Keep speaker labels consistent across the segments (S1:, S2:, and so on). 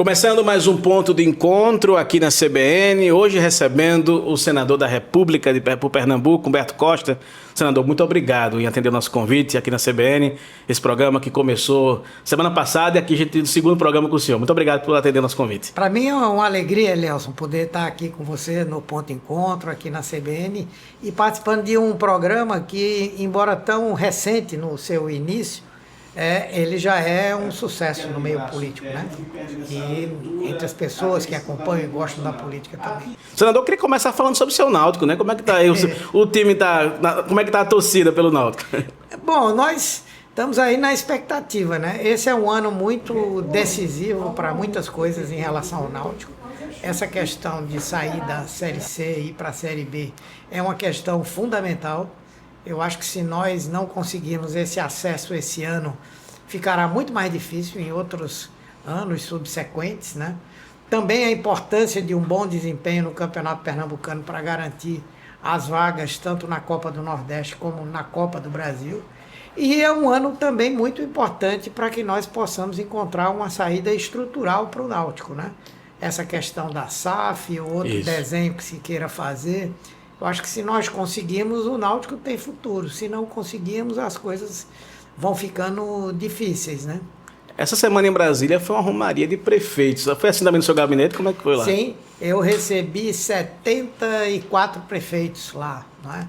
S1: Começando mais um ponto de encontro aqui na CBN, hoje recebendo o senador da República por Pernambuco, Humberto Costa. Senador, muito obrigado em atender o nosso convite aqui na CBN, esse programa que começou semana passada e aqui a gente tem o segundo programa com o senhor. Muito obrigado por atender o nosso convite.
S2: Para mim é uma alegria, Elielson, poder estar aqui com você no Ponto de Encontro, aqui na CBN, e participando de um programa que, embora tão recente no seu início, ele já é um sucesso no meio político, né? E entre as pessoas que acompanham e gostam da política também.
S1: Senador, eu queria começar falando sobre o seu Náutico, né? Como é que tá aí, o time como é que tá a torcida pelo Náutico?
S2: Bom, nós estamos aí na expectativa, né? Esse é um ano muito decisivo para muitas coisas em relação ao Náutico. Essa questão de sair da Série C e ir para a Série B é uma questão fundamental. Eu acho que se nós não conseguirmos esse acesso esse ano, ficará muito mais difícil em outros anos subsequentes, né? Também a importância de um bom desempenho no Campeonato Pernambucano para garantir as vagas tanto na Copa do Nordeste como na Copa do Brasil. E é um ano também muito importante para que nós possamos encontrar uma saída estrutural para o Náutico, né? Essa questão da SAF, ou outro desenho que se queira fazer. Eu acho que se nós conseguirmos, o Náutico tem futuro. Se não conseguirmos, as coisas vão ficando difíceis, né?
S1: Essa semana em Brasília foi uma romaria de prefeitos. Foi assim também no seu gabinete? Como é que foi lá?
S2: Sim, eu recebi 74 prefeitos lá, né?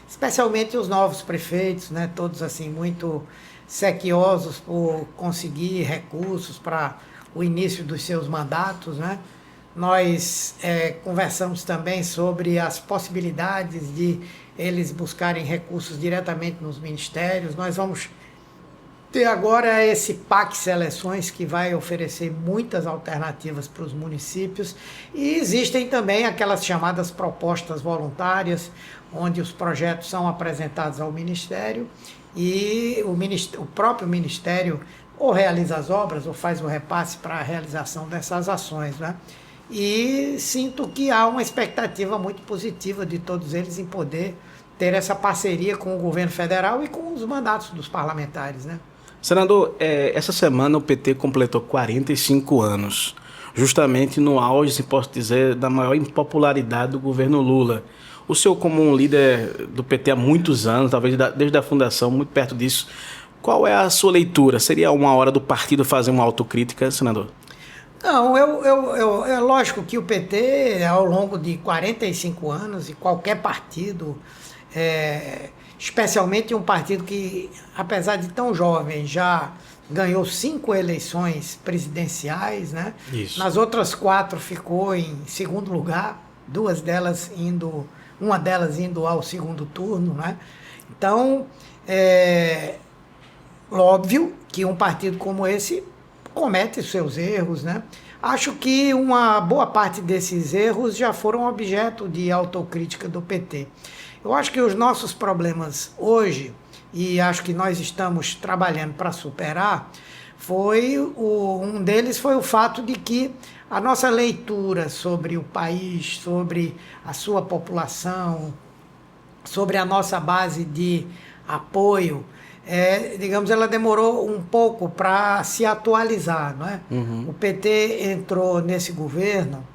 S2: Especialmente os novos prefeitos, né? Todos assim muito sequiosos por conseguir recursos para o início dos seus mandatos, né? Nós conversamos também sobre as possibilidades de eles buscarem recursos diretamente nos ministérios. Nós vamos ter agora esse PAC Seleções, que vai oferecer muitas alternativas para os municípios. E existem também aquelas chamadas propostas voluntárias, onde os projetos são apresentados ao Ministério e o próprio Ministério ou realiza as obras ou faz o repasse para a realização dessas ações, né? E sinto que há uma expectativa muito positiva de todos eles em poder ter essa parceria com o governo federal e com os mandatos dos parlamentares, né?
S1: Senador, essa semana o PT completou 45 anos, justamente no auge, se posso dizer, da maior impopularidade do governo Lula. O senhor, como um líder do PT há muitos anos, talvez desde a fundação, muito perto disso, qual é a sua leitura? Seria uma hora do partido fazer uma autocrítica, senador?
S2: Não, é lógico que o PT, ao longo de 45 anos, e qualquer partido, especialmente um partido que, apesar de tão jovem, já ganhou 5 eleições presidenciais, né? Isso. Nas outras 4 ficou em segundo lugar, uma delas indo ao segundo turno, né? Então, óbvio que um partido como esse comete seus erros, né? Acho que uma boa parte desses erros já foram objeto de autocrítica do PT. Eu acho que os nossos problemas hoje, e acho que nós estamos trabalhando para superar, um deles foi o fato de que a nossa leitura sobre o país, sobre a sua população, sobre a nossa base de apoio, digamos, ela demorou um pouco para se atualizar, não é? Uhum. O PT entrou nesse governo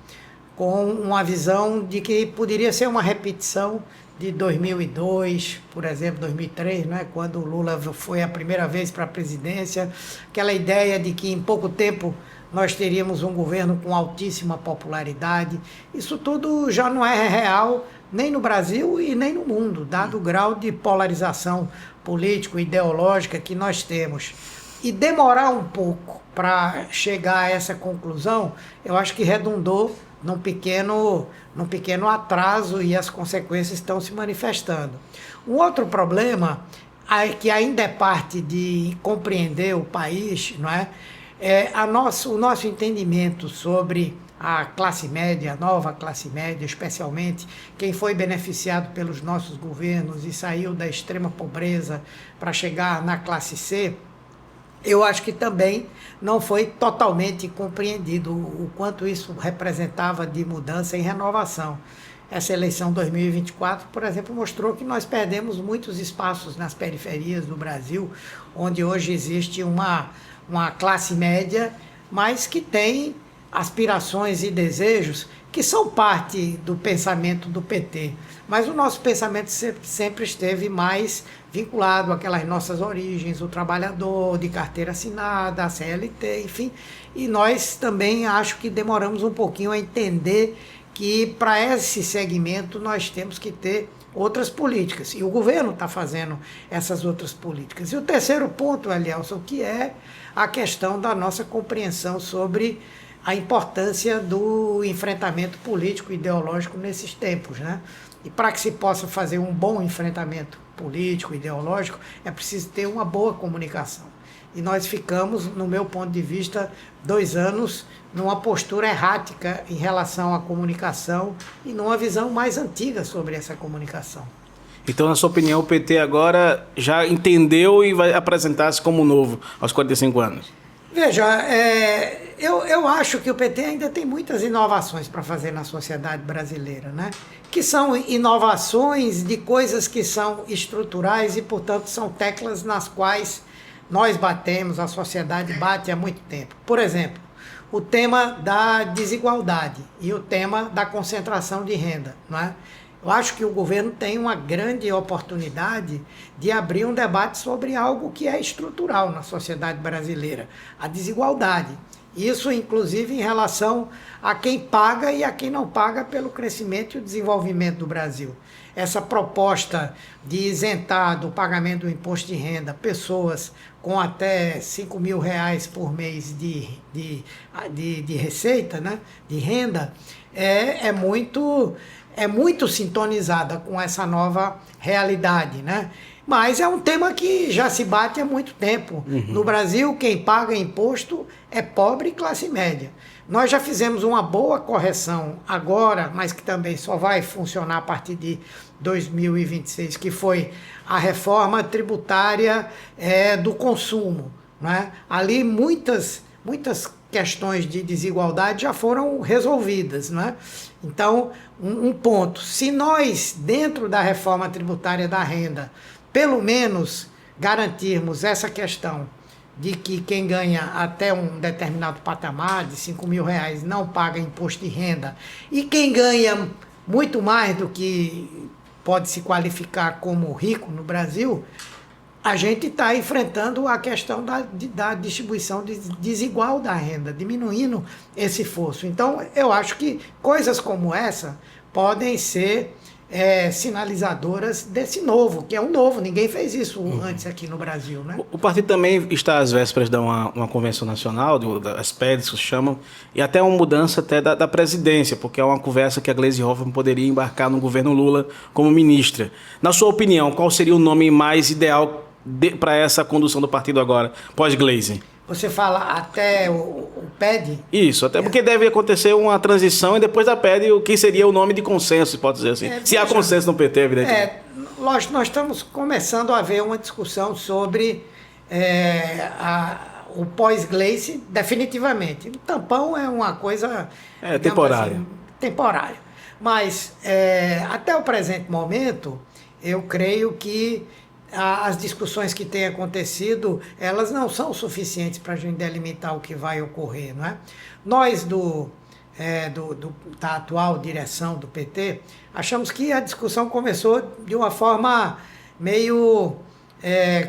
S2: com uma visão de que poderia ser uma repetição de 2002, por exemplo, 2003, não é? Quando o Lula foi a primeira vez para a presidência, aquela ideia de que em pouco tempo nós teríamos um governo com altíssima popularidade. Isso tudo já não é real, nem no Brasil e nem no mundo, dado o grau de polarização político-ideológica que nós temos. E demorar um pouco para chegar a essa conclusão, eu acho que redundou num pequeno atraso e as consequências estão se manifestando. Um outro problema, que ainda é parte de compreender o país, não é? O nosso entendimento sobre a classe média, a nova classe média, especialmente quem foi beneficiado pelos nossos governos e saiu da extrema pobreza para chegar na classe C, eu acho que também não foi totalmente compreendido o quanto isso representava de mudança e renovação. Essa eleição 2024, por exemplo, mostrou que nós perdemos muitos espaços nas periferias do Brasil, onde hoje existe uma classe média, mas que tem aspirações e desejos que são parte do pensamento do PT. Mas o nosso pensamento sempre esteve mais vinculado àquelas nossas origens, o trabalhador de carteira assinada, a CLT, enfim. E nós também acho que demoramos um pouquinho a entender que para esse segmento nós temos que ter outras políticas. E o governo está fazendo essas outras políticas. E o terceiro ponto, Elielson, que é a questão da nossa compreensão sobre a importância do enfrentamento político e ideológico nesses tempos, né? E para que se possa fazer um bom enfrentamento político, ideológico, é preciso ter uma boa comunicação. E nós ficamos, no meu ponto de vista, 2 anos numa postura errática em relação à comunicação e numa visão mais antiga sobre essa comunicação.
S1: Então, na sua opinião, o PT agora já entendeu e vai apresentar-se como novo aos 45 anos?
S2: Veja, eu acho que o PT ainda tem muitas inovações para fazer na sociedade brasileira, né? Que são inovações de coisas que são estruturais e, portanto, são teclas nas quais nós batemos, a sociedade bate há muito tempo. Por exemplo, o tema da desigualdade e o tema da concentração de renda, não é? Eu acho que o governo tem uma grande oportunidade de abrir um debate sobre algo que é estrutural na sociedade brasileira, a desigualdade. Isso, inclusive, em relação a quem paga e a quem não paga pelo crescimento e o desenvolvimento do Brasil. Essa proposta de isentar do pagamento do imposto de renda pessoas com até R$5 mil por mês de receita, né, de renda, é muito sintonizada com essa nova realidade, né? Mas é um tema que já se bate há muito tempo. No Brasil, quem paga imposto é pobre e classe média. Nós já fizemos uma boa correção agora, mas que também só vai funcionar a partir de 2026, que foi a reforma tributária do consumo, né? Ali muitas questões de desigualdade já foram resolvidas, né? Então, um ponto, se nós, dentro da reforma tributária da renda, pelo menos garantirmos essa questão de que quem ganha até um determinado patamar de R$5 mil não paga imposto de renda, e quem ganha muito mais do que pode se qualificar como rico no Brasil, a gente está enfrentando a questão da distribuição desigual da renda, diminuindo esse fosso. Então, eu acho que coisas como essa podem ser sinalizadoras desse novo, que é um novo, ninguém fez isso antes aqui no Brasil, né?
S1: O partido também está às vésperas de uma convenção nacional, das PEDs que se chamam, e até uma mudança até da presidência, porque é uma conversa que a Gleisi Hoffmann poderia embarcar no governo Lula como ministra. Na sua opinião, qual seria o nome mais ideal para essa condução do partido agora, pós-Gleisi?
S2: Você fala até o PED?
S1: Isso, até porque deve acontecer uma transição e depois da PED o que seria o nome de consenso, pode dizer assim. Se há consenso no PT, evidentemente.
S2: Lógico, nós estamos começando a ver uma discussão sobre o pós-Gleisi, definitivamente. O tampão é uma coisa...
S1: temporária.
S2: Assim, temporária. Mas, até o presente momento, eu creio que as discussões que têm acontecido, elas não são suficientes para a gente delimitar o que vai ocorrer, não é? Nós, da atual direção do PT, achamos que a discussão começou de uma forma meio,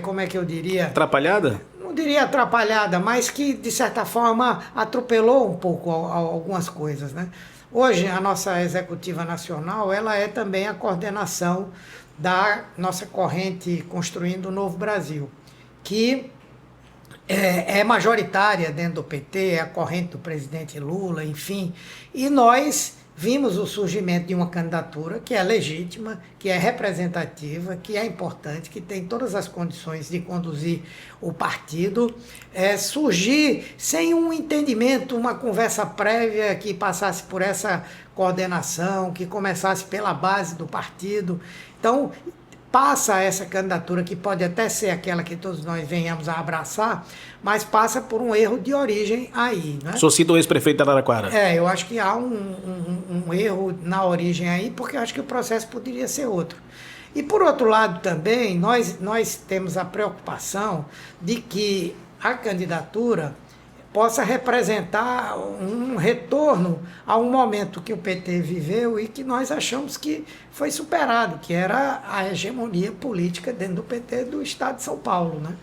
S2: como é que eu diria?
S1: Atrapalhada?
S2: Não diria atrapalhada, mas que, de certa forma, atropelou um pouco algumas coisas, né? Hoje, a nossa executiva nacional, ela é também a coordenação da nossa corrente Construindo o Novo Brasil, que é majoritária dentro do PT, é a corrente do presidente Lula, enfim, e nós vimos o surgimento de uma candidatura que é legítima, que é representativa, que é importante, que tem todas as condições de conduzir o partido, surgir sem um entendimento, uma conversa prévia que passasse por essa coordenação, que começasse pela base do partido. Então, passa essa candidatura, que pode até ser aquela que todos nós venhamos a abraçar, mas passa por um erro de origem aí, né?
S1: O senhor cita o ex-prefeito da Araraquara.
S2: Eu acho que há um erro na origem aí, porque eu acho que o processo poderia ser outro. E, por outro lado, também, nós temos a preocupação de que a candidatura possa representar um retorno a um momento que o PT viveu e que nós achamos que foi superado, que era a hegemonia política dentro do PT do Estado de São Paulo, né?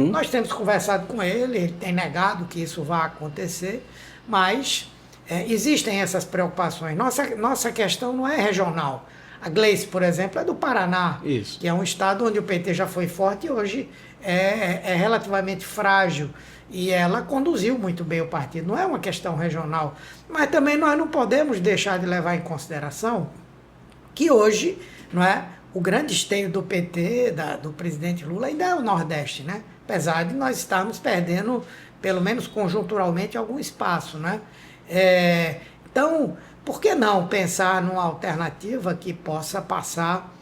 S2: Nós temos conversado com ele tem negado que isso vá acontecer, mas existem essas preocupações. Nossa questão não é regional. A Gleice, por exemplo, é do Paraná,
S1: Isso.
S2: que é um estado onde o PT já foi forte e hoje é relativamente frágil. E ela conduziu muito bem o partido. Não é uma questão regional. Mas também nós não podemos deixar de levar em consideração que hoje, não é, o grande esteio do PT, do presidente Lula, ainda é o Nordeste, né? Apesar de nós estarmos perdendo, pelo menos conjunturalmente, algum espaço, né? Então, por que não pensar numa alternativa que possa passar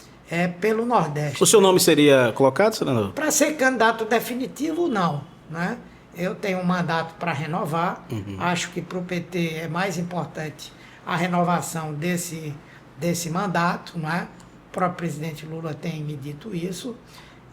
S2: pelo Nordeste?
S1: O seu nome seria colocado, senador?
S2: Para ser candidato definitivo, não, né? Eu tenho um mandato para renovar. Acho que para o PT é mais importante a renovação desse mandato, não é? O próprio presidente Lula tem me dito isso.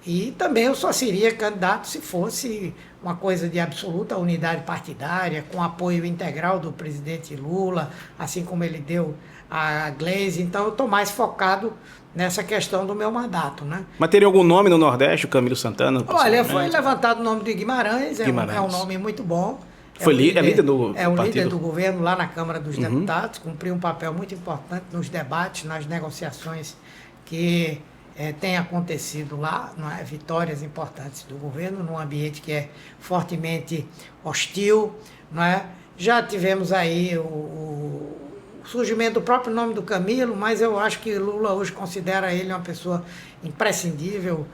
S2: E também eu só seria candidato se fosse uma coisa de absoluta unidade partidária, com apoio integral do presidente Lula, assim como ele deu a Gleice. Então eu estou mais focado nessa questão do meu mandato, né?
S1: Mas teria algum nome no Nordeste, o Camilo Santana?
S2: Olha, foi levantado o nome de Guimarães, é um nome muito bom.
S1: É líder do
S2: É o
S1: partido.
S2: líder do governo lá na Câmara dos Deputados, cumpriu um papel muito importante nos debates, nas negociações que têm acontecido lá, não é? Vitórias importantes do governo, num ambiente que é fortemente hostil, não é? Já tivemos aí o surgimento do próprio nome do Camilo, mas eu acho que Lula hoje considera ele uma pessoa imprescindível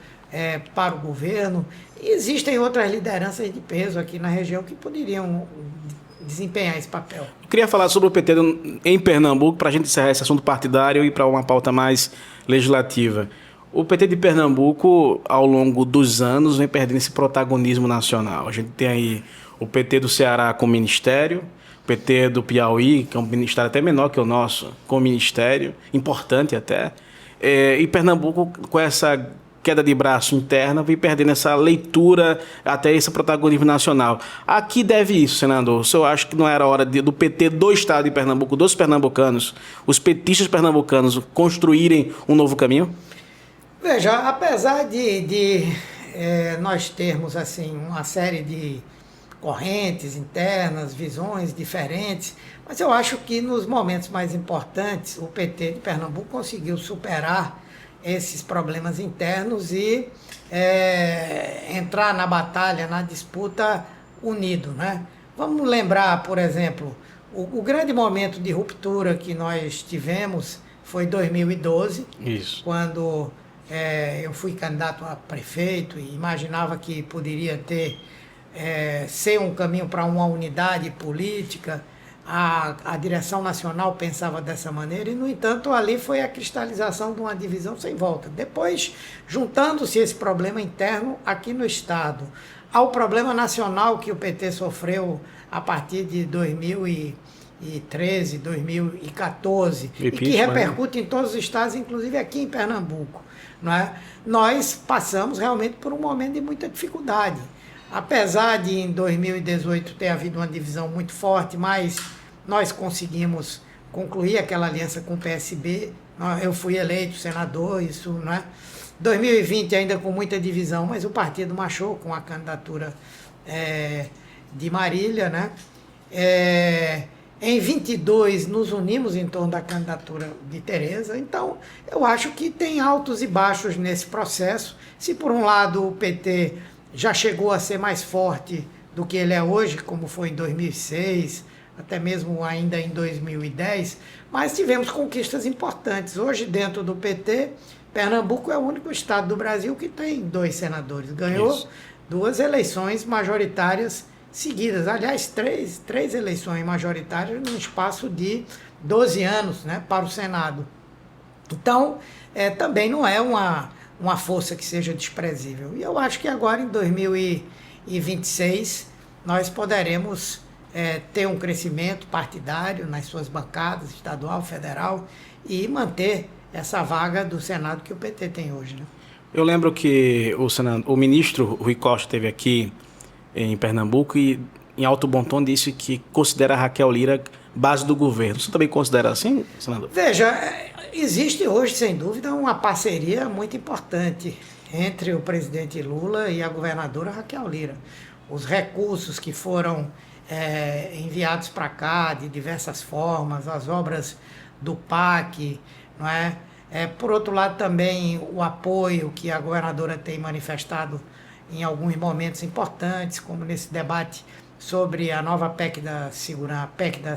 S2: para o governo. E existem outras lideranças de peso aqui na região que poderiam desempenhar esse papel.
S1: Eu queria falar sobre o PT em Pernambuco, para a gente encerrar esse assunto partidário e ir para uma pauta mais legislativa. O PT de Pernambuco, ao longo dos anos, vem perdendo esse protagonismo nacional. A gente tem aí o PT do Ceará com ministério, o PT do Piauí, que é um ministério até menor que o nosso, com ministério, importante até. E Pernambuco, com essa queda de braço interna, vem perdendo essa leitura, até esse protagonismo nacional. A que deve isso, senador? O senhor acha que não era hora do PT do Estado de Pernambuco, dos pernambucanos, os petistas pernambucanos, construírem um novo caminho?
S2: Veja, apesar de nós termos assim, uma série de correntes internas, visões diferentes, mas eu acho que nos momentos mais importantes o PT de Pernambuco conseguiu superar esses problemas internos e entrar na batalha, na disputa unido, né? Vamos lembrar, por exemplo, o grande momento de ruptura que nós tivemos foi 2012,
S1: Isso.
S2: quando eu fui candidato a prefeito e imaginava que poderia ser um caminho para uma unidade política. A direção nacional pensava dessa maneira e, no entanto, ali foi a cristalização de uma divisão sem volta. Depois, juntando-se esse problema interno aqui no Estado ao problema nacional que o PT sofreu a partir de 2013, 2014, e que repercute em todos os estados, inclusive aqui em Pernambuco, não é? Nós passamos realmente por um momento de muita dificuldade. Apesar de em 2018 ter havido uma divisão muito forte, mas nós conseguimos concluir aquela aliança com o PSB. Eu fui eleito senador, isso, né? 2020 ainda com muita divisão, mas o partido marchou com a candidatura de Marília, né? Em 22 nos unimos em torno da candidatura de Tereza. Então, eu acho que tem altos e baixos nesse processo. Se por um lado o PT já chegou a ser mais forte do que ele é hoje, como foi em 2006, até mesmo ainda em 2010, mas tivemos conquistas importantes. Hoje, dentro do PT, Pernambuco é o único estado do Brasil que tem 2 senadores. Ganhou 2 eleições majoritárias seguidas. Aliás, três eleições majoritárias num espaço de 12 anos, né, para o Senado. Então, também não é uma força que seja desprezível. E eu acho que agora, em 2026, nós poderemos ter um crescimento partidário nas suas bancadas, estadual, federal, e manter essa vaga do Senado que o PT tem hoje, né?
S1: Eu lembro que o ministro Rui Costa esteve aqui em Pernambuco e em alto bom tom, disse que considera a Raquel Lira base do governo. Você também considera assim, senador?
S2: Veja, existe hoje, sem dúvida, uma parceria muito importante entre o presidente Lula e a governadora Raquel Lira. Os recursos que foram enviados para cá de diversas formas, as obras do PAC, não é? Por outro lado, também o apoio que a governadora tem manifestado em alguns momentos importantes, como nesse debate sobre a nova PEC da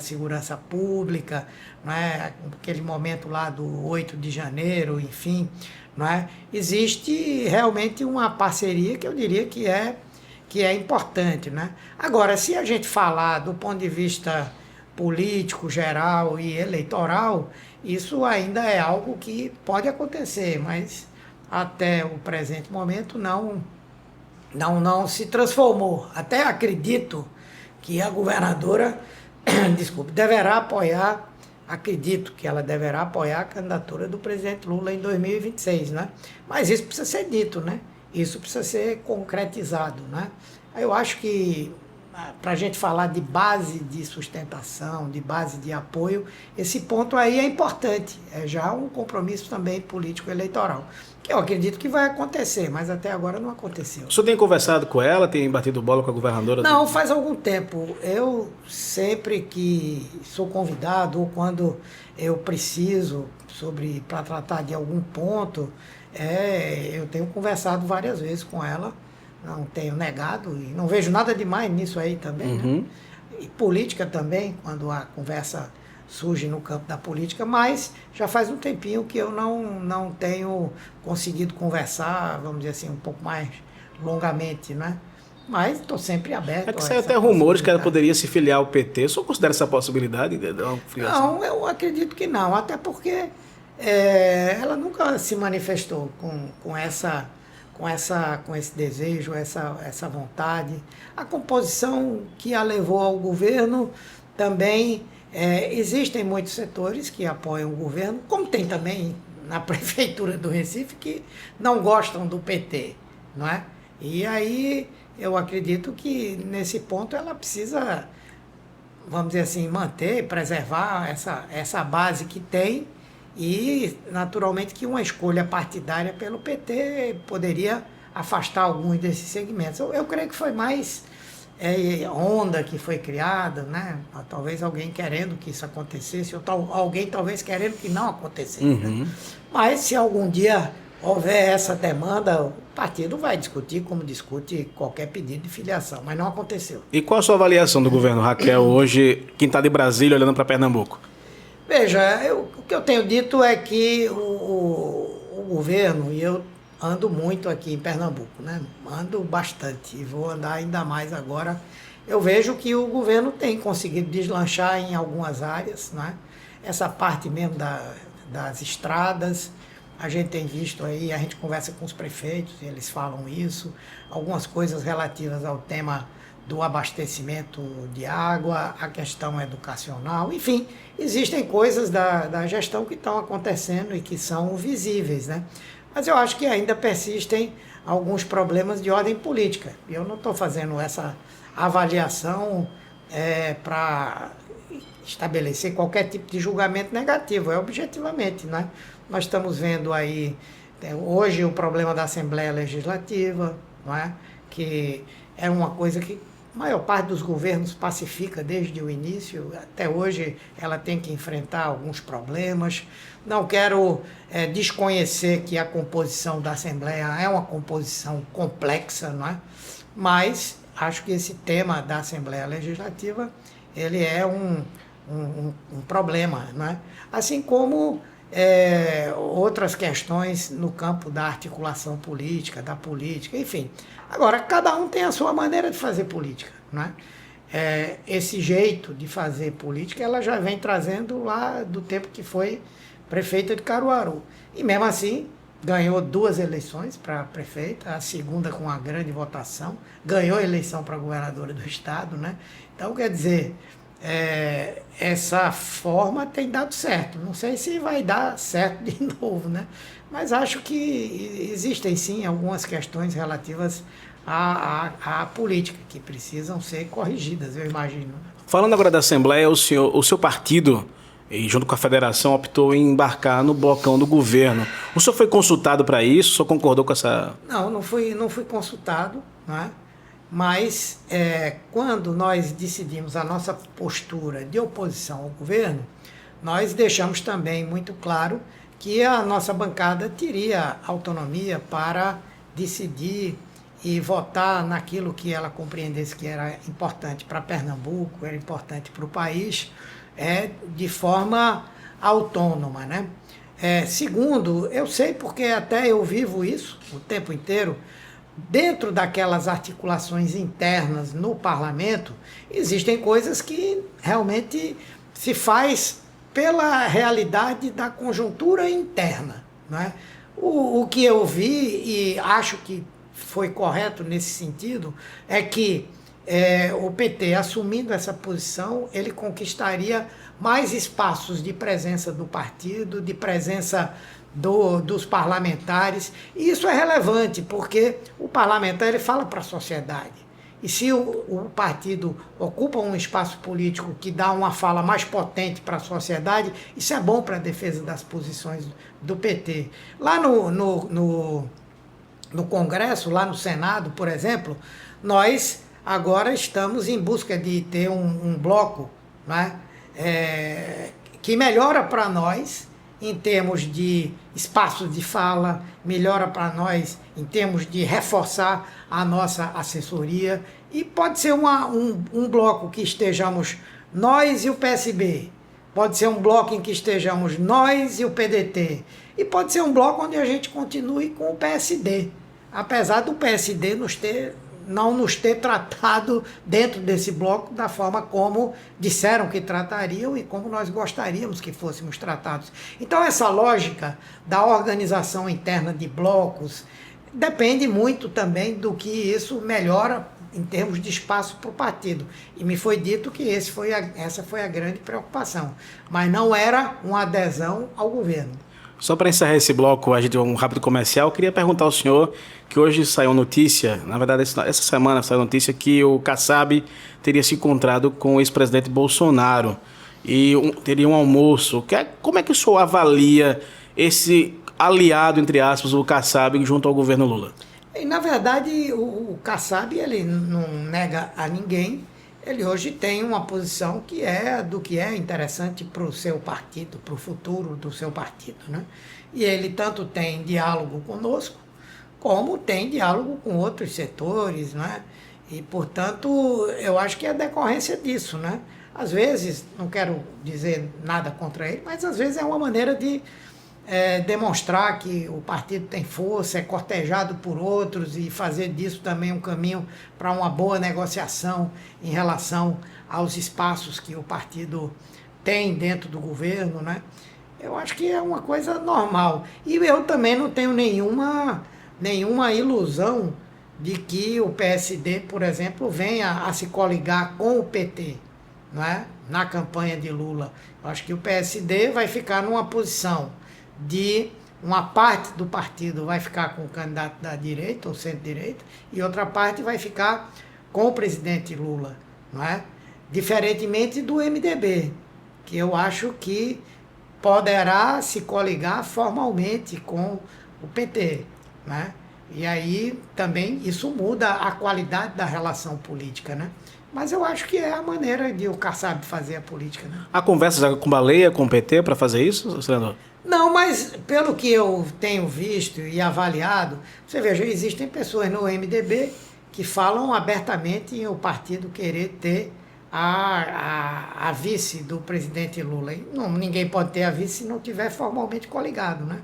S2: Segurança Pública, não é? Aquele momento lá do 8 de janeiro, enfim. Não é? Existe realmente uma parceria que eu diria que é importante. Né? Agora, se a gente falar do ponto de vista político, geral e eleitoral, isso ainda é algo que pode acontecer, mas até o presente momento não se transformou. Até acredito que a governadora, acredito que ela deverá apoiar a candidatura do presidente Lula em 2026, né? Mas isso precisa ser dito, né? Isso precisa ser concretizado, né? Eu acho que para a gente falar de base de sustentação, de base de apoio, esse ponto aí é importante. É já um compromisso também político-eleitoral, que eu acredito que vai acontecer, mas até agora não aconteceu.
S1: O senhor tem conversado com ela, tem batido bola com a governadora?
S2: Não, faz algum tempo. Eu sempre que sou convidado ou quando eu preciso para tratar de algum ponto, eu tenho conversado várias vezes com ela. Não tenho negado e não vejo nada demais nisso aí também. Né? E política também, quando a conversa surge no campo da política, mas já faz um tempinho que eu não tenho conseguido conversar, vamos dizer assim, um pouco mais longamente, né? Mas estou sempre aberto.
S1: É que saiu até rumores que ela poderia se filiar ao PT. O senhor considera essa possibilidade de uma filiação?
S2: Não, eu acredito que não, até porque ela nunca se manifestou com esse desejo, essa vontade. A composição que a levou ao governo também, existem muitos setores que apoiam o governo, como tem também na prefeitura do Recife, que não gostam do PT, não é? E aí eu acredito que nesse ponto ela precisa, vamos dizer assim, manter, preservar essa base que tem. E, naturalmente, que uma escolha partidária pelo PT poderia afastar alguns desses segmentos. Eu creio que foi mais onda que foi criada, né? Talvez alguém querendo que isso acontecesse, ou alguém talvez querendo que não acontecesse. Né? Mas, se algum dia houver essa demanda, o partido vai discutir como discute qualquer pedido de filiação, mas não aconteceu.
S1: E qual a sua avaliação do governo, Raquel, hoje, quem está de Brasília olhando para Pernambuco?
S2: Veja, o que eu tenho dito é que o governo, e eu ando muito aqui em Pernambuco, né? Ando bastante e vou andar ainda mais agora. Eu vejo que o governo tem conseguido deslanchar em algumas áreas, né? Essa parte mesmo das estradas, a gente tem visto aí, a gente conversa com os prefeitos, eles falam isso, algumas coisas relativas ao tema do abastecimento de água, a questão educacional, enfim, existem coisas da gestão que estão acontecendo e que são visíveis, né? Mas eu acho que ainda persistem alguns problemas de ordem política. E eu não estou fazendo essa avaliação para estabelecer qualquer tipo de julgamento negativo, objetivamente, né? Nós estamos vendo aí, hoje, o problema da Assembleia Legislativa, não é? Que é uma coisa que a maior parte dos governos pacifica desde o início, até hoje ela tem que enfrentar alguns problemas. Não quero desconhecer que a composição da Assembleia é uma composição complexa, não é? Mas acho que esse tema da Assembleia Legislativa ele é um problema, não é? Assim como outras questões no campo da articulação política, da política, enfim. Agora, cada um tem a sua maneira de fazer política, né? Esse jeito de fazer política, ela já vem trazendo lá do tempo que foi prefeita de Caruaru. E mesmo assim, ganhou 2 eleições para prefeita, a segunda com uma grande votação, ganhou a eleição para governadora do estado, né? Então, quer dizer, essa forma tem dado certo. Não sei se vai dar certo de novo, né? Mas acho que existem sim algumas questões relativas à política que precisam ser corrigidas, eu imagino.
S1: Falando agora da Assembleia, o seu partido, e junto com a federação, optou em embarcar no blocão do governo. O senhor foi consultado para isso? O senhor concordou com essa...
S2: Não fui consultado, né? Mas quando nós decidimos a nossa postura de oposição ao governo, nós deixamos também muito claro que a nossa bancada teria autonomia para decidir e votar naquilo que ela compreendesse que era importante para Pernambuco, era importante para o país, de forma autônoma, né? Segundo, eu sei porque até eu vivo isso o tempo inteiro. Dentro daquelas articulações internas no parlamento, existem coisas que realmente se faz pela realidade da conjuntura interna, né? O que eu vi, e acho que foi correto nesse sentido, é que o PT, assumindo essa posição, ele conquistaria mais espaços de presença do partido, de presença dos parlamentares. E isso é relevante, porque o parlamentar ele fala para a sociedade. E se o partido ocupa um espaço político que dá uma fala mais potente para a sociedade, isso é bom para a defesa das posições do PT. Lá no Congresso, lá no Senado, por exemplo, nós agora estamos em busca de ter um bloco, né, que melhora para nós em termos de espaço de fala, melhora para nós em termos de reforçar a nossa assessoria, e pode ser um bloco que estejamos nós e o PSB, pode ser um bloco em que estejamos nós e o PDT, e pode ser um bloco onde a gente continue com o PSD, apesar do PSD não nos ter tratado dentro desse bloco da forma como disseram que tratariam e como nós gostaríamos que fôssemos tratados. Então essa lógica da organização interna de blocos depende muito também do que isso melhora em termos de espaço para o partido. E me foi dito que essa foi a grande preocupação, mas não era uma adesão ao governo.
S1: Só para encerrar esse bloco, a gente um rápido comercial, eu queria perguntar ao senhor que hoje saiu notícia, na verdade essa semana saiu notícia que o Kassab teria se encontrado com o ex-presidente Bolsonaro e teria um almoço. Como é que o senhor avalia esse aliado, entre aspas, o Kassab junto ao governo Lula?
S2: Na verdade, o Kassab ele não nega a ninguém. Ele hoje tem uma posição que é do que é interessante para o seu partido, para o futuro do seu partido, né? E ele tanto tem diálogo conosco, como tem diálogo com outros setores, né? E, portanto, eu acho que é decorrência disso, né? Às vezes, não quero dizer nada contra ele, mas às vezes é uma maneira de demonstrar que o partido tem força, é cortejado por outros e fazer disso também um caminho para uma boa negociação em relação aos espaços que o partido tem dentro do governo, né? Eu acho que é uma coisa normal. E eu também não tenho nenhuma ilusão de que o PSD, por exemplo, venha a se coligar com o PT, não é? Na campanha de Lula. Eu acho que o PSD vai ficar numa posição de uma parte do partido vai ficar com o candidato da direita ou centro-direita e outra parte vai ficar com o presidente Lula, não é? Diferentemente do MDB, que eu acho que poderá se coligar formalmente com o PT, né? E aí também isso muda a qualidade da relação política, né? Mas eu acho que é a maneira de o Kassab fazer a política, né?
S1: Há conversas com Baleia, com o PT para fazer isso, senador?
S2: Não, mas pelo que eu tenho visto e avaliado, você veja, existem pessoas no MDB que falam abertamente em o partido querer ter a vice do presidente Lula. E ninguém pode ter a vice se não tiver formalmente coligado, né?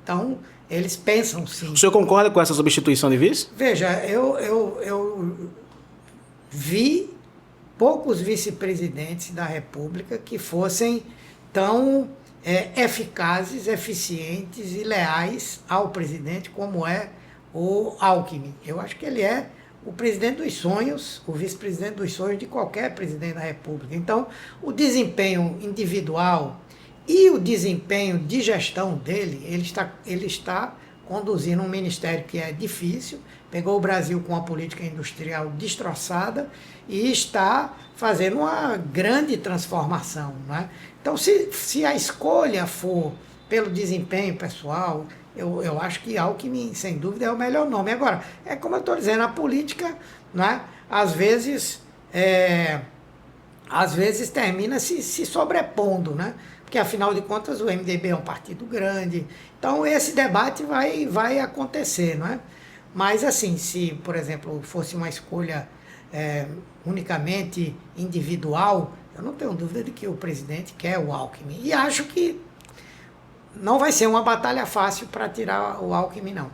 S2: Então, eles pensam sim.
S1: O senhor concorda com essa substituição de vice?
S2: Veja, eu vi poucos vice-presidentes da República que fossem tão eficazes, eficientes e leais ao presidente como é o Alckmin. Eu acho que ele é o presidente dos sonhos, o vice-presidente dos sonhos de qualquer presidente da República. Então, o desempenho individual e o desempenho de gestão dele, ele está conduzindo um ministério que é difícil, pegou o Brasil com uma política industrial destroçada e está fazendo uma grande transformação, né? Então, se a escolha for pelo desempenho pessoal, eu acho que Alckmin, sem dúvida, é o melhor nome. Agora, é como eu estou dizendo, a política, né, às vezes termina se sobrepondo, né? Porque, afinal de contas, o MDB é um partido grande. Então, esse debate vai acontecer, não é? Mas, assim, se, por exemplo, fosse uma escolha unicamente individual, eu não tenho dúvida de que o presidente quer o Alckmin. E acho que não vai ser uma batalha fácil para tirar o Alckmin, não.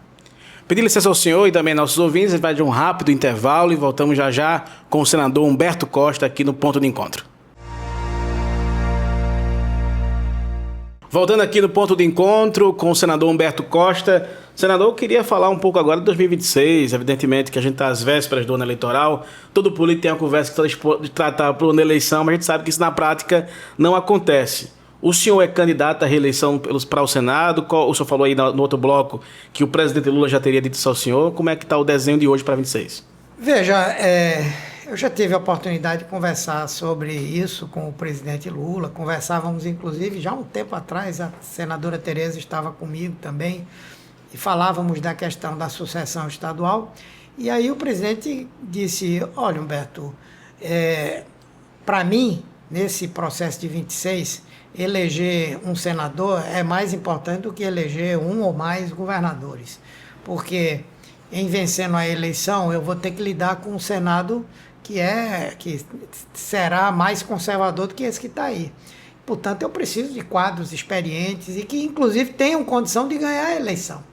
S1: Pedir licença ao senhor e também aos nossos ouvintes, a gente vai de um rápido intervalo e voltamos já já com o senador Humberto Costa aqui no Ponto de Encontro. Voltando aqui no Ponto de Encontro com o senador Humberto Costa. Senador, eu queria falar um pouco agora de 2026, evidentemente que a gente está às vésperas do ano eleitoral, todo político tem a conversa que está tratar por uma eleição, mas a gente sabe que isso na prática não acontece. O senhor é candidato à reeleição para o Senado, o senhor falou aí no outro bloco que o presidente Lula já teria dito isso ao senhor, como é que está o desenho de hoje para 26?
S2: Veja, eu já tive a oportunidade de conversar sobre isso com o presidente Lula, conversávamos inclusive já um tempo atrás, a senadora Tereza estava comigo também, e falávamos da questão da sucessão estadual, e aí o presidente disse, olha Humberto, para mim, nesse processo de 26, eleger um senador é mais importante do que eleger um ou mais governadores, porque em vencendo a eleição eu vou ter que lidar com um Senado que será mais conservador do que esse que está aí. Portanto, eu preciso de quadros experientes e que, inclusive, tenham condição de ganhar a eleição.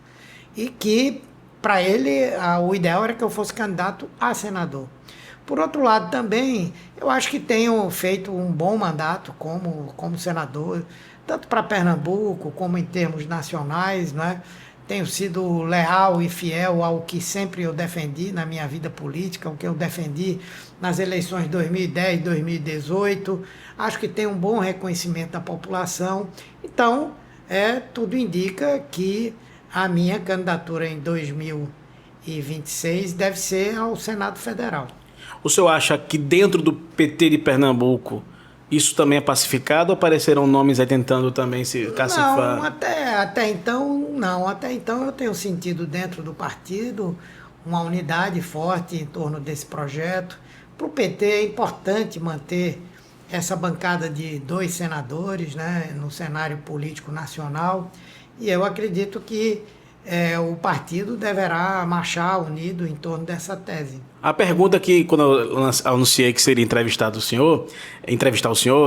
S2: E que, para ele, o ideal era que eu fosse candidato a senador. Por outro lado, também, eu acho que tenho feito um bom mandato como senador, tanto para Pernambuco como em termos nacionais, né? Tenho sido leal e fiel ao que sempre eu defendi na minha vida política, o que eu defendi nas eleições de 2010 e 2018. Acho que tem um bom reconhecimento da população. Então, tudo indica que a minha candidatura em 2026 deve ser ao Senado Federal.
S1: O senhor acha que dentro do PT de Pernambuco isso também é pacificado ou apareceram nomes aí tentando também se cacifar?
S2: Não, até então não. Até então eu tenho sentido dentro do partido uma unidade forte em torno desse projeto. Para o PT é importante manter essa bancada de 2 senadores, né, no cenário político nacional, e eu acredito que o partido deverá marchar unido em torno dessa tese.
S1: A pergunta que, quando eu anunciei que seria entrevistar o senhor,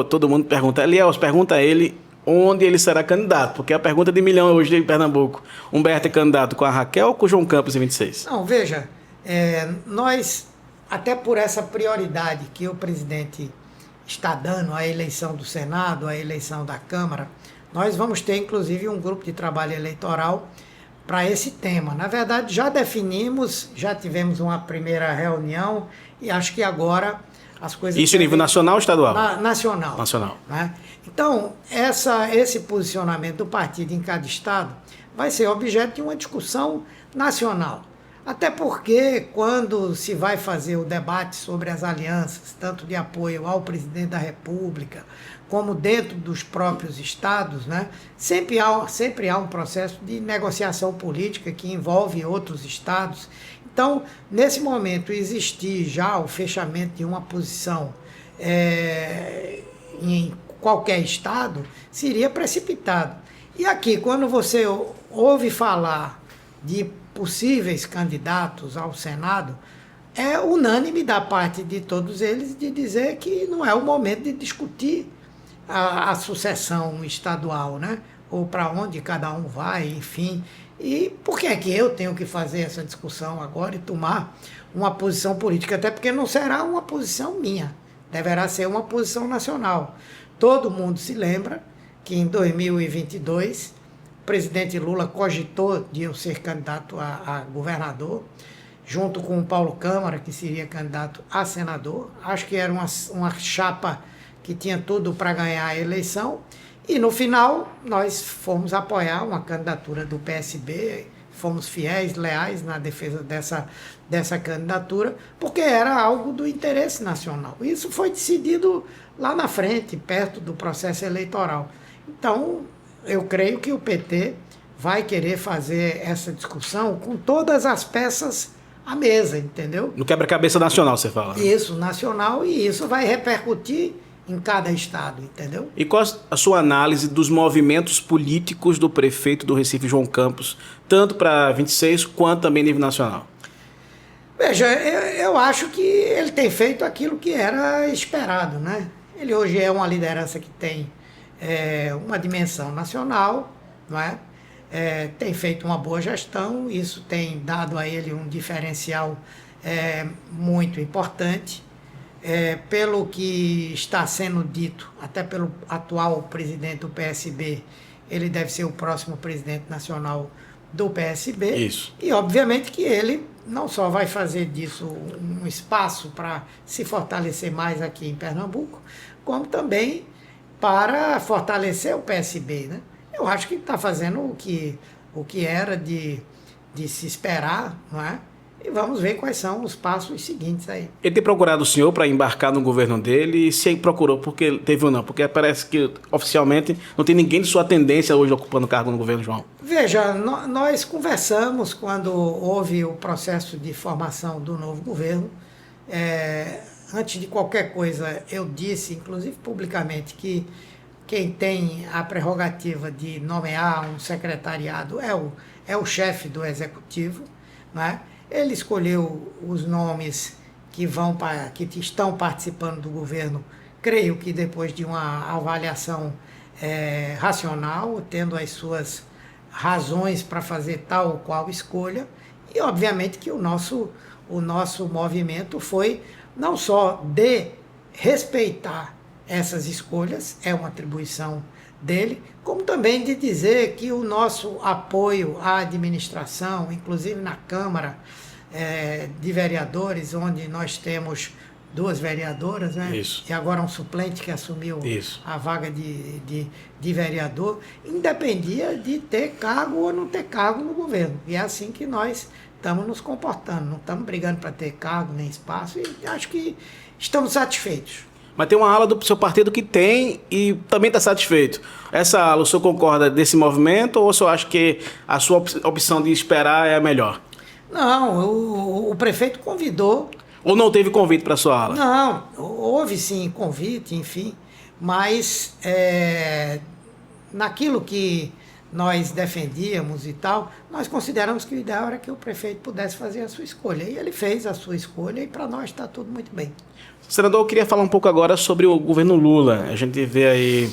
S1: todo mundo pergunta, Eliel, pergunta a ele onde ele será candidato, porque é a pergunta de milhão hoje em Pernambuco. Humberto é candidato com a Raquel ou com o João Campos em 26?
S2: Não, veja, nós, até por essa prioridade que o presidente está dando à eleição do Senado, à eleição da Câmara, nós vamos ter, inclusive, um grupo de trabalho eleitoral para esse tema. Na verdade, já definimos, já tivemos uma primeira reunião e acho que agora as coisas...
S1: Isso em nível nacional ou estadual?
S2: Nacional.
S1: Nacional.
S2: Né? Então, esse posicionamento do partido em cada estado vai ser objeto de uma discussão nacional. Até porque, quando se vai fazer o debate sobre as alianças, tanto de apoio ao presidente da República, como dentro dos próprios estados, né, sempre há um processo de negociação política que envolve outros estados. Então, nesse momento, existir já o fechamento de uma posição em qualquer estado seria precipitado. E aqui, quando você ouve falar de possíveis candidatos ao Senado, é unânime da parte de todos eles de dizer que não é o momento de discutir a sucessão estadual, né? Ou para onde cada um vai, enfim. E por que é que eu tenho que fazer essa discussão agora e tomar uma posição política? Até porque não será uma posição minha, deverá ser uma posição nacional. Todo mundo se lembra que em 2022 o presidente Lula cogitou de eu ser candidato a governador. junto com o Paulo Câmara, que seria candidato a senador. Acho que era uma chapa que tinha tudo para ganhar a eleição. E no final, nós fomos apoiar uma candidatura do PSB, fomos fiéis, leais na defesa dessa candidatura, porque era algo do interesse nacional. Isso foi decidido lá na frente, perto do processo eleitoral. Então, eu creio que o PT vai querer fazer essa discussão com todas as peças à mesa, entendeu?
S1: No quebra-cabeça nacional, você fala.
S2: Isso, nacional, e isso vai repercutir em cada estado, entendeu?
S1: E qual a sua análise dos movimentos políticos do prefeito do Recife, João Campos, tanto para 26 quanto também nível nacional?
S2: Veja, eu acho que ele tem feito aquilo que era esperado, né? Ele hoje é uma liderança que tem uma dimensão nacional, não é? Tem feito uma boa gestão, isso tem dado a ele um diferencial muito importante. Pelo que está sendo dito, até pelo atual presidente do PSB, ele deve ser o próximo presidente nacional do PSB.
S1: Isso.
S2: E, obviamente, que ele não só vai fazer disso um espaço para se fortalecer mais aqui em Pernambuco, como também para fortalecer o PSB, né? Eu acho que está fazendo o que era de se esperar, não é? E vamos ver quais são os passos seguintes aí.
S1: Ele tem procurado o senhor para embarcar no governo dele? E se ele procurou, porque teve ou não? Porque parece que oficialmente não tem ninguém de sua tendência hoje ocupando cargo no governo, João.
S2: Veja, nós conversamos quando houve o processo de formação do novo governo. Antes de qualquer coisa, eu disse, inclusive publicamente, que quem tem a prerrogativa de nomear um secretariado é o chefe do executivo, né? Ele escolheu os nomes que estão participando do governo, creio que depois de uma avaliação racional, tendo as suas razões para fazer tal ou qual escolha, e obviamente que o nosso movimento foi não só de respeitar essas escolhas, é uma atribuição dele, como também de dizer que o nosso apoio à administração, inclusive na Câmara de Vereadores, onde nós temos 2 vereadoras, né?
S1: Isso.
S2: E agora um suplente que assumiu
S1: Isso.
S2: a vaga de vereador, independia de ter cargo ou não ter cargo no governo. E é assim que nós estamos nos comportando, não estamos brigando para ter cargo nem espaço, e acho que estamos satisfeitos.
S1: Mas tem uma ala do seu partido que tem e também está satisfeito. Essa ala, o senhor concorda desse movimento ou o senhor acha que a sua opção de esperar é a melhor?
S2: Não, o prefeito convidou.
S1: Ou não teve convite para a sua ala?
S2: Não, houve sim convite, enfim, mas naquilo que nós defendíamos e tal, nós consideramos que o ideal era que o prefeito pudesse fazer a sua escolha. E ele fez a sua escolha e para nós está tudo muito bem.
S1: Senador, eu queria falar um pouco agora sobre o governo Lula. A gente vê aí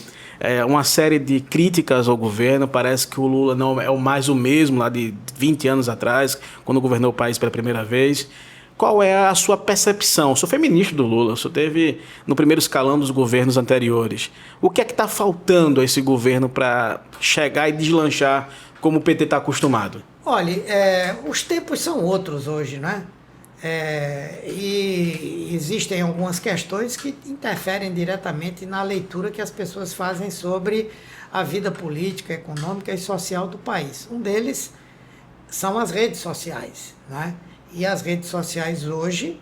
S1: uma série de críticas ao governo. Parece que o Lula não é mais o mesmo lá de 20 anos atrás, quando governou o país pela primeira vez. Qual é a sua percepção? O senhor foi ministro do Lula, o senhor esteve no primeiro escalão dos governos anteriores. O que é que está faltando a esse governo para chegar e deslanchar como o PT está acostumado?
S2: Olha, os tempos são outros hoje, né? E existem algumas questões que interferem diretamente na leitura que as pessoas fazem sobre a vida política, econômica e social do país. Um deles são as redes sociais, né? E as redes sociais hoje,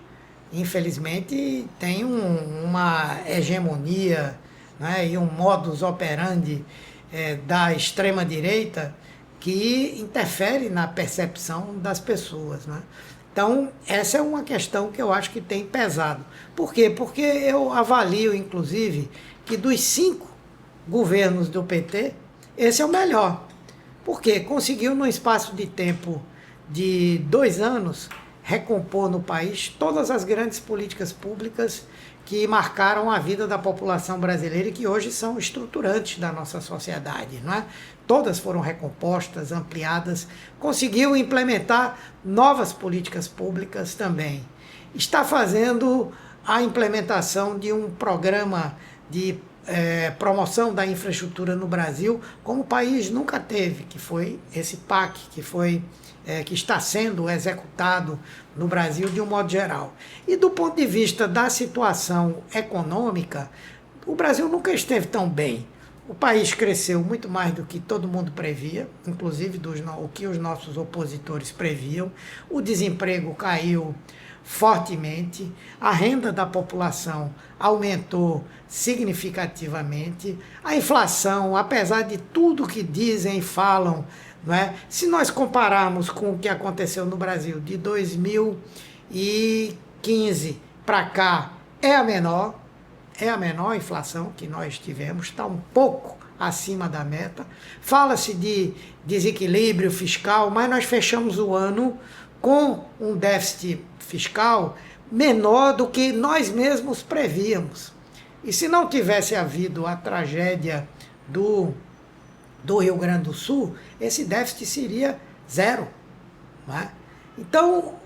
S2: infelizmente, têm uma hegemonia, né, e um modus operandi da extrema-direita que interfere na percepção das pessoas, né? Então, essa é uma questão que eu acho que tem pesado. Por quê? Porque eu avalio, inclusive, que dos 5 governos do PT, esse é o melhor. Porque conseguiu, num espaço de tempo de 2 anos, recompor no país todas as grandes políticas públicas que marcaram a vida da população brasileira e que hoje são estruturantes da nossa sociedade, não é? Todas foram recompostas, ampliadas, conseguiu implementar novas políticas públicas também. Está fazendo a implementação de um programa de promoção da infraestrutura no Brasil, como o país nunca teve, que foi esse PAC, que foi que está sendo executado no Brasil de um modo geral. E do ponto de vista da situação econômica, o Brasil nunca esteve tão bem. O país cresceu muito mais do que todo mundo previa, inclusive o que os nossos opositores previam. O desemprego caiu fortemente, a renda da população aumentou significativamente, a inflação, apesar de tudo que dizem e falam, não é? Se nós compararmos com o que aconteceu no Brasil de 2015 para cá, é a menor inflação que nós tivemos, está um pouco acima da meta. Fala-se de desequilíbrio fiscal, mas nós fechamos o ano com um déficit fiscal menor do que nós mesmos prevíamos. E se não tivesse havido a tragédia do Rio Grande do Sul, esse déficit seria zero. Não é? Então,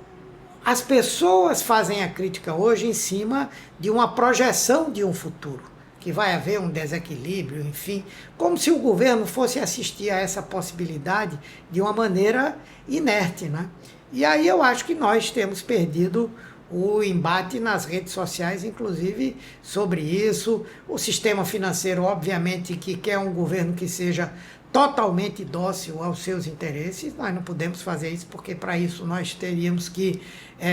S2: as pessoas fazem a crítica hoje em cima de uma projeção de um futuro, que vai haver um desequilíbrio, enfim, como se o governo fosse assistir a essa possibilidade de uma maneira inerte, né? E aí eu acho que nós temos perdido o embate nas redes sociais, inclusive, sobre isso. O sistema financeiro, obviamente, que quer um governo que seja totalmente dócil aos seus interesses. Nós não podemos fazer isso, porque para isso nós teríamos que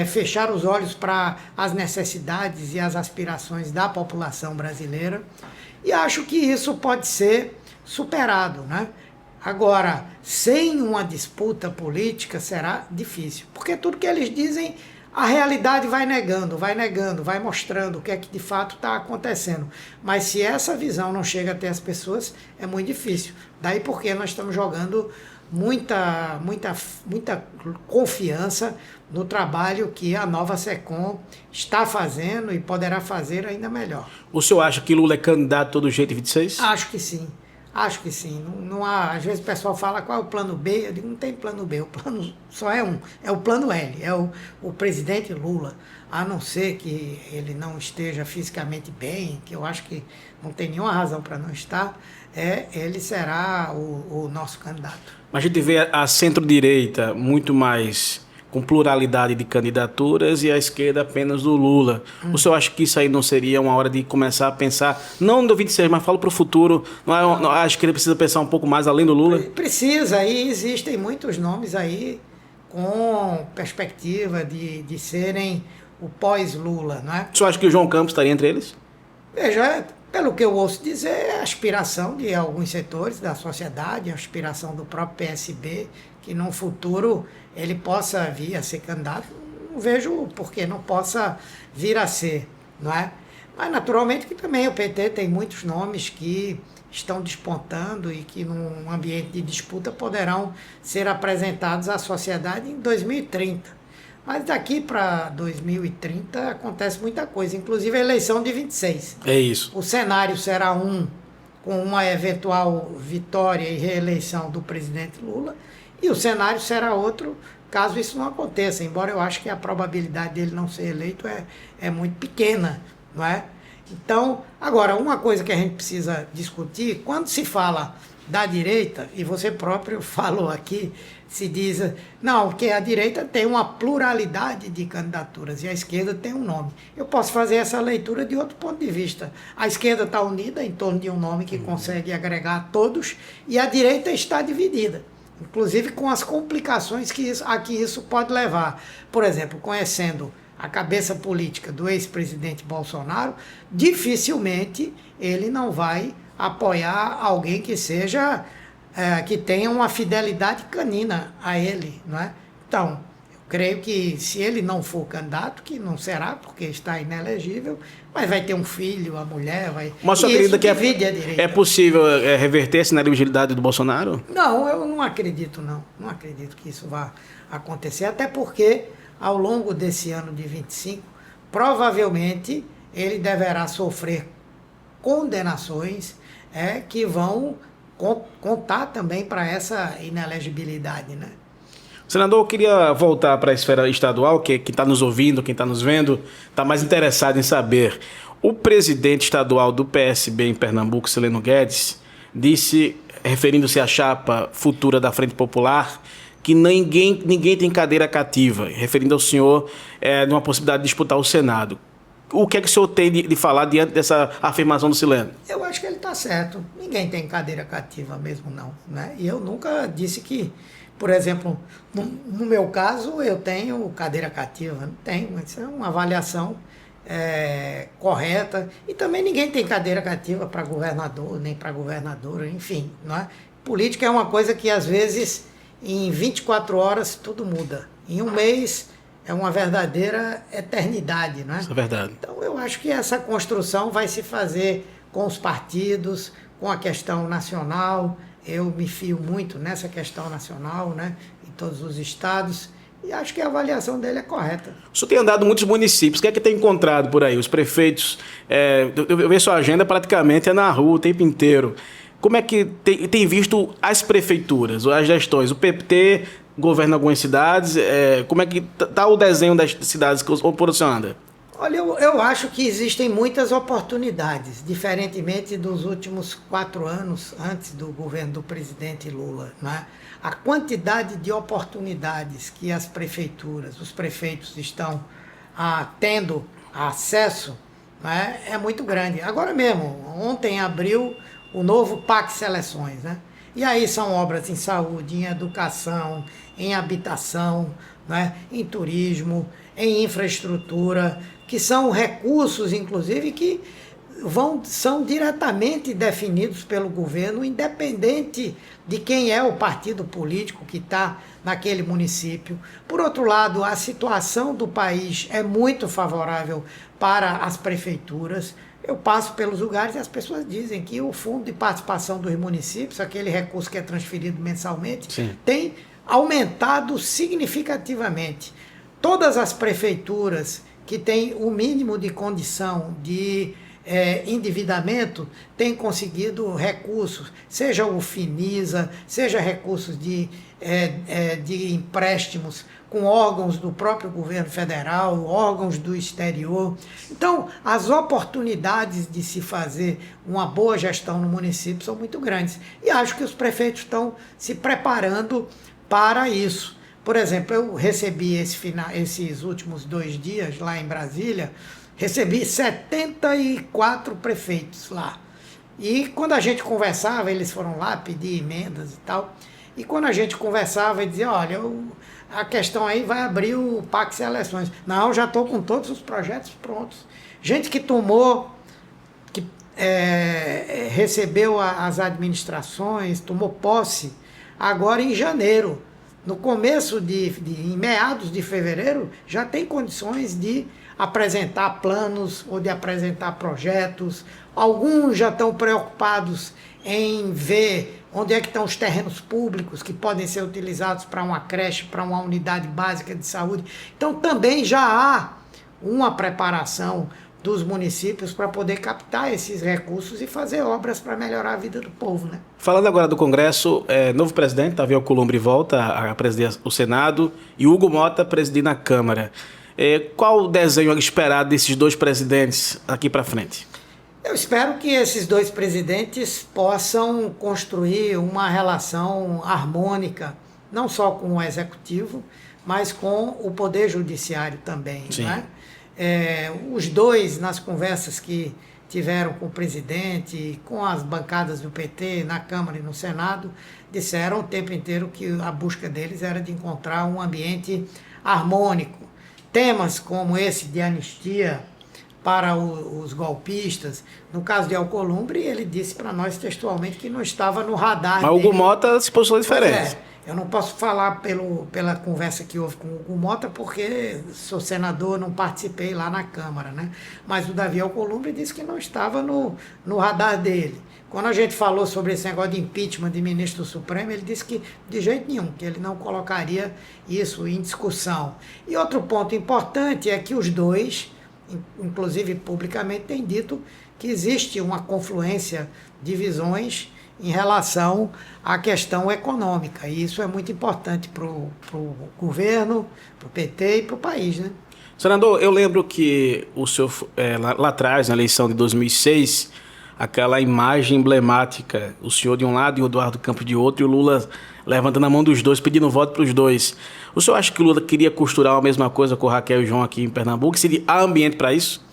S2: fechar os olhos para as necessidades e as aspirações da população brasileira. E acho que isso pode ser superado, né? Agora, sem uma disputa política será difícil, porque tudo que eles dizem, a realidade vai negando, vai mostrando o que é que de fato está acontecendo. Mas se essa visão não chega até as pessoas, é muito difícil. Daí porque nós estamos jogando muita confiança no trabalho que a nova SECOM está fazendo e poderá fazer ainda melhor.
S1: O senhor acha que Lula é candidato todo jeito em 26?
S2: Acho que sim. Acho que sim. Não há, às vezes o pessoal fala qual é o plano B, eu digo, não tem plano B, o plano só é um, é o plano L, é o presidente Lula, a não ser que ele não esteja fisicamente bem, que eu acho que não tem nenhuma razão para não estar, ele será o nosso candidato.
S1: Mas a gente vê a centro-direita muito mais com pluralidade de candidaturas e a esquerda apenas do Lula. O senhor acha que isso aí não seria uma hora de começar a pensar, não do 26, mas falo para o futuro, a esquerda precisa pensar um pouco mais além do Lula?
S2: Precisa, e existem muitos nomes aí com perspectiva de serem o pós-Lula, não é?
S1: O senhor acha que o João Campos estaria entre eles?
S2: Veja, pelo que eu ouço dizer, é a aspiração de alguns setores da sociedade, a aspiração do próprio PSB, que no futuro ele possa vir a ser candidato. Não vejo por que não possa vir a ser, não é? Mas naturalmente que também o PT tem muitos nomes que estão despontando e que num ambiente de disputa poderão ser apresentados à sociedade em 2030. Mas daqui para 2030 acontece muita coisa, inclusive a eleição de 26.
S1: É isso.
S2: O cenário será com uma eventual vitória e reeleição do presidente Lula, e o cenário será outro caso isso não aconteça, embora eu acho que a probabilidade dele não ser eleito é muito pequena, não é? Então, agora, uma coisa que a gente precisa discutir, quando se fala da direita, e você próprio falou aqui, se diz, não, que a direita tem uma pluralidade de candidaturas e a esquerda tem um nome. Eu posso fazer essa leitura de outro ponto de vista. A esquerda está unida em torno de um nome que consegue agregar todos e a direita está dividida, inclusive com as complicações a que isso pode levar. Por exemplo, conhecendo a cabeça política do ex-presidente Bolsonaro, dificilmente ele não vai apoiar alguém que seja, que tenha uma fidelidade canina a ele, não é? Então, eu creio que se ele não for candidato, que não será, porque está inelegível, mas vai ter um filho, a mulher, vai...
S1: Mas só acredita que é possível reverter essa inelegibilidade do Bolsonaro?
S2: Não, eu não acredito, não. Não acredito que isso vá acontecer, até porque ao longo desse ano de 25, provavelmente ele deverá sofrer condenações que vão contar também para essa inelegibilidade, né?
S1: Senador, eu queria voltar para a esfera estadual, que está nos ouvindo, quem está nos vendo, está mais interessado em saber. O presidente estadual do PSB em Pernambuco, Sileno Guedes, disse, referindo-se à chapa futura da Frente Popular, que ninguém tem cadeira cativa, referindo ao senhor numa possibilidade de disputar o Senado. O que é que o senhor tem de falar diante dessa afirmação do Sileno?
S2: Eu acho que ele está certo. Ninguém tem cadeira cativa mesmo, não. Né? E eu nunca disse que, por exemplo, no meu caso, eu tenho cadeira cativa. Não tenho, mas isso é uma avaliação correta. E também ninguém tem cadeira cativa para governador, nem para governadora, enfim. Não é? Política é uma coisa que, às vezes, em 24 horas, tudo muda. Em um mês, é uma verdadeira eternidade, não é?
S1: Isso é verdade.
S2: Então, eu acho que essa construção vai se fazer com os partidos, com a questão nacional. Eu me fio muito nessa questão nacional, né? Em todos os estados. E acho que a avaliação dele é correta.
S1: O senhor tem andado em muitos municípios. O que é que tem encontrado por aí? Os prefeitos, eu vejo sua agenda praticamente na rua o tempo inteiro. Como é que tem visto as prefeituras, as gestões? O PT governa algumas cidades. Como é que está o desenho das cidades por onde você anda?
S2: Olha, eu acho que existem muitas oportunidades, diferentemente dos últimos 4 anos antes do governo do presidente Lula. Né? A quantidade de oportunidades que as prefeituras, os prefeitos estão tendo acesso, né, é muito grande. Agora mesmo, ontem abriu o novo PAC Seleções, né? E aí são obras em saúde, em educação, em habitação, né? Em turismo, em infraestrutura, que são recursos, inclusive, que são diretamente definidos pelo governo, independente de quem é o partido político que está naquele município. Por outro lado, a situação do país é muito favorável para as prefeituras. Eu passo pelos lugares e as pessoas dizem que o fundo de participação dos municípios, aquele recurso que é transferido mensalmente, sim, tem aumentado significativamente. Todas as prefeituras que têm o mínimo de condição de endividamento têm conseguido recursos, seja o Finisa, seja recursos de empréstimos com órgãos do próprio governo federal, órgãos do exterior. Então, as oportunidades de se fazer uma boa gestão no município são muito grandes. E acho que os prefeitos estão se preparando para isso. Por exemplo, eu recebi esses últimos 2 dias lá em Brasília, recebi 74 prefeitos lá. E quando a gente conversava, eles foram lá pedir emendas e tal, e quando a gente conversava, ele dizia, olha, a questão aí vai abrir o PAC Seleções. Não, já estou com todos os projetos prontos. Gente que recebeu as administrações, tomou posse, agora em janeiro. No começo em meados de fevereiro, já tem condições de apresentar planos ou de apresentar projetos. Alguns já estão preocupados em ver onde é que estão os terrenos públicos que podem ser utilizados para uma creche, para uma unidade básica de saúde. Então também já há uma preparação dos municípios para poder captar esses recursos e fazer obras para melhorar a vida do povo, né?
S1: Falando agora do Congresso, novo presidente, Davi Alcolumbre volta a presidir o Senado e Hugo Mota presidir na Câmara. Qual o desenho esperado desses 2 presidentes aqui para frente?
S2: Eu espero que esses 2 presidentes possam construir uma relação harmônica, não só com o Executivo, mas com o Poder Judiciário também. Sim. Né? Os 2, nas conversas que tiveram com o presidente, com as bancadas do PT na Câmara e no Senado, disseram o tempo inteiro que a busca deles era de encontrar um ambiente harmônico. Temas como esse de anistia para os golpistas, no caso de Alcolumbre, ele disse para nós textualmente que não estava no radar. Mas
S1: o Hugo Mota se posicionou diferente.
S2: Eu não posso falar pela conversa que houve com o Hugo Mota, porque sou senador, não participei lá na Câmara, né? Mas o Davi Alcolumbre disse que não estava no radar dele. Quando a gente falou sobre esse negócio de impeachment de ministro do Supremo, ele disse que de jeito nenhum, que ele não colocaria isso em discussão. E outro ponto importante é que os 2, inclusive publicamente, têm dito que existe uma confluência de visões em relação à questão econômica. E isso é muito importante para o governo, para o PT e para o país, né?
S1: Senador, eu lembro que o senhor, lá atrás, na eleição de 2006, aquela imagem emblemática, o senhor de um lado e o Eduardo Campos de outro, e o Lula levantando a mão dos dois, pedindo voto para os dois. O senhor acha que o Lula queria costurar a mesma coisa com o Raquel e João aqui em Pernambuco? Seria há ambiente para isso?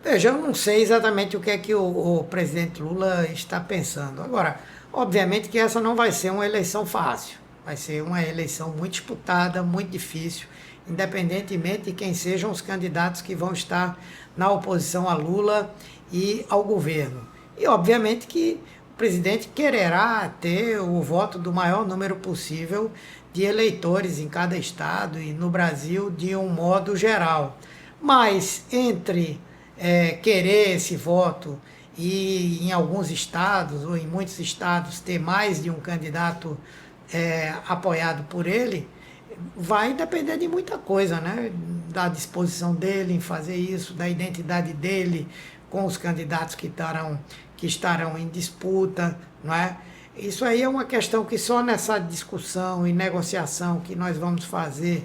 S2: Veja, eu não sei exatamente o que é que o presidente Lula está pensando. Agora, obviamente que essa não vai ser uma eleição fácil. Vai ser uma eleição muito disputada, muito difícil, independentemente de quem sejam os candidatos que vão estar na oposição a Lula e ao governo. E, obviamente, que o presidente quererá ter o voto do maior número possível de eleitores em cada estado e no Brasil de um modo geral. Mas, entre querer esse voto e em alguns estados ou em muitos estados ter mais de um candidato apoiado por ele, vai depender de muita coisa, né? Da disposição dele em fazer isso, da identidade dele com os candidatos que estarão em disputa, não é? Isso aí é uma questão que só nessa discussão e negociação que nós vamos fazer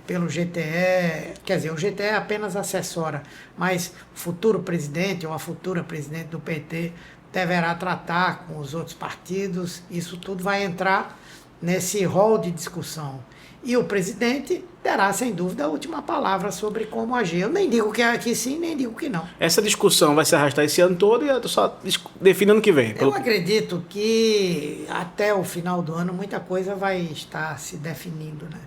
S2: pelo GTE, quer dizer, o GTE apenas assessora, mas o futuro presidente ou a futura presidente do PT deverá tratar com os outros partidos, isso tudo vai entrar nesse rol de discussão. E o presidente terá, sem dúvida, a última palavra sobre como agir. Eu nem digo que sim, nem digo que não.
S1: Essa discussão vai se arrastar esse ano todo e só define ano que vem.
S2: Eu acredito que até o final do ano muita coisa vai estar se definindo, né?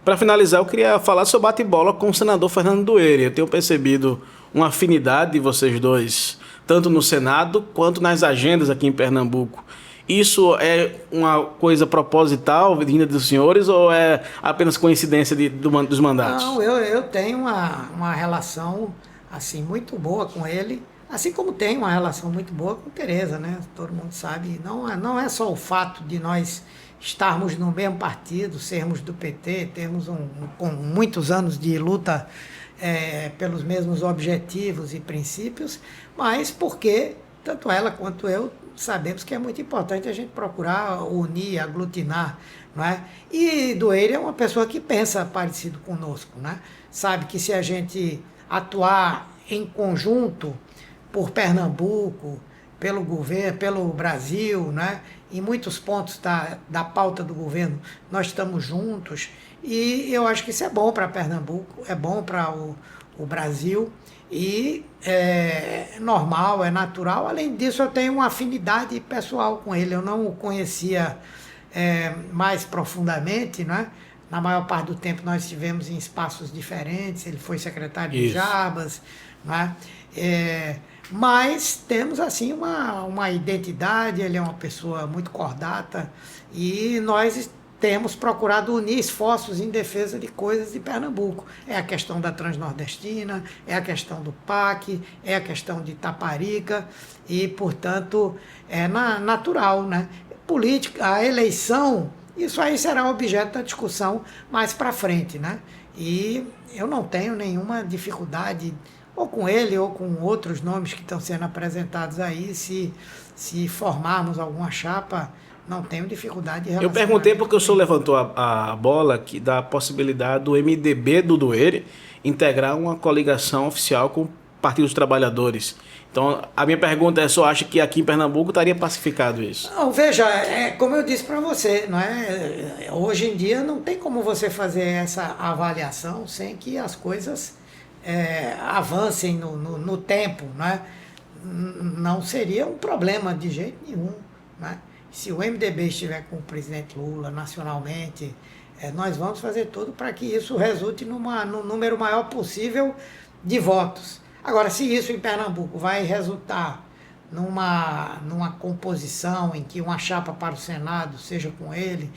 S1: Para finalizar, eu queria falar sobre o bate-bola com o senador Fernando Doeire. Eu tenho percebido uma afinidade de vocês dois, tanto no Senado quanto nas agendas aqui em Pernambuco. Isso é uma coisa proposital, vinda dos senhores, ou é apenas coincidência dos mandatos?
S2: Não, eu tenho uma relação assim, muito boa com ele, assim como tenho uma relação muito boa com Tereza, né? Todo mundo sabe, não é só o fato de nós estarmos no mesmo partido, sermos do PT, termos com muitos anos de luta pelos mesmos objetivos e princípios, mas porque tanto ela quanto eu sabemos que é muito importante a gente procurar unir, aglutinar, não é? E Doeire é uma pessoa que pensa parecido conosco, né? Sabe que se a gente atuar em conjunto por Pernambuco, pelo governo, pelo Brasil, né? Em muitos pontos da pauta do governo nós estamos juntos e eu acho que isso é bom para Pernambuco, é bom para o Brasil e é normal, é natural. Além disso, eu tenho uma afinidade pessoal com ele, eu não o conhecia mais profundamente, né? Na maior parte do tempo nós estivemos em espaços diferentes, ele foi secretário de Jabas, né? Mas temos assim uma identidade, ele é uma pessoa muito cordata e nós temos procurado unir esforços em defesa de coisas de Pernambuco. É a questão da Transnordestina, é a questão do PAC, é a questão de Itaparica e, portanto, é natural, né? Política, a eleição, isso aí será objeto da discussão mais para frente, né? E eu não tenho nenhuma dificuldade ou com ele ou com outros nomes que estão sendo apresentados aí, se formarmos alguma chapa, não tenho dificuldade em
S1: Eu perguntei porque o senhor levantou a bola da possibilidade do MDB do Doeire integrar uma coligação oficial com o Partido dos Trabalhadores. Então, a minha pergunta é, o senhor acha que aqui em Pernambuco estaria pacificado isso?
S2: Não, veja, como eu disse para você, não é? Hoje em dia não tem como você fazer essa avaliação sem que as coisas avancem no tempo, né? Não seria um problema de jeito nenhum, né? Se o MDB estiver com o presidente Lula nacionalmente, nós vamos fazer tudo para que isso resulte no número maior possível de votos. Agora, se isso em Pernambuco vai resultar numa composição em que uma chapa para o Senado seja com ele,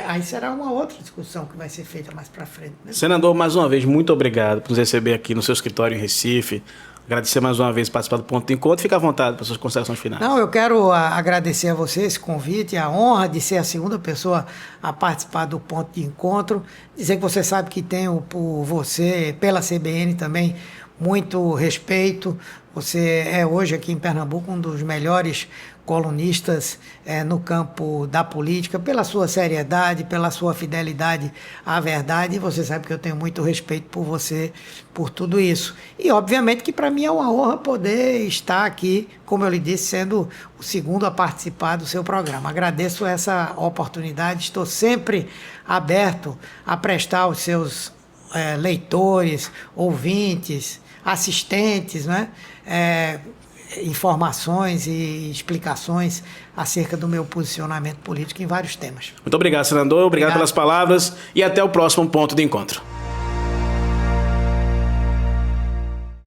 S2: aí será uma outra discussão que vai ser feita mais para frente, né?
S1: Senador, mais uma vez, muito obrigado por nos receber aqui no seu escritório em Recife. Agradecer mais uma vez participar do Ponto de Encontro. Fique à vontade para suas considerações finais.
S2: Não, eu quero agradecer a você esse convite, a honra de ser a segunda pessoa a participar do Ponto de Encontro. Dizer que você sabe que tenho por você, pela CBN também, muito respeito. Você é hoje aqui em Pernambuco um dos melhores colunistas no campo da política, pela sua seriedade, pela sua fidelidade à verdade. E você sabe que eu tenho muito respeito por você, por tudo isso. E, obviamente, que para mim é uma honra poder estar aqui, como eu lhe disse, sendo o segundo a participar do seu programa. Agradeço essa oportunidade, estou sempre aberto a prestar aos seus leitores, ouvintes, assistentes, né? Informações e explicações acerca do meu posicionamento político em vários temas.
S1: Muito obrigado, senador. Obrigado pelas palavras e até o próximo ponto de encontro.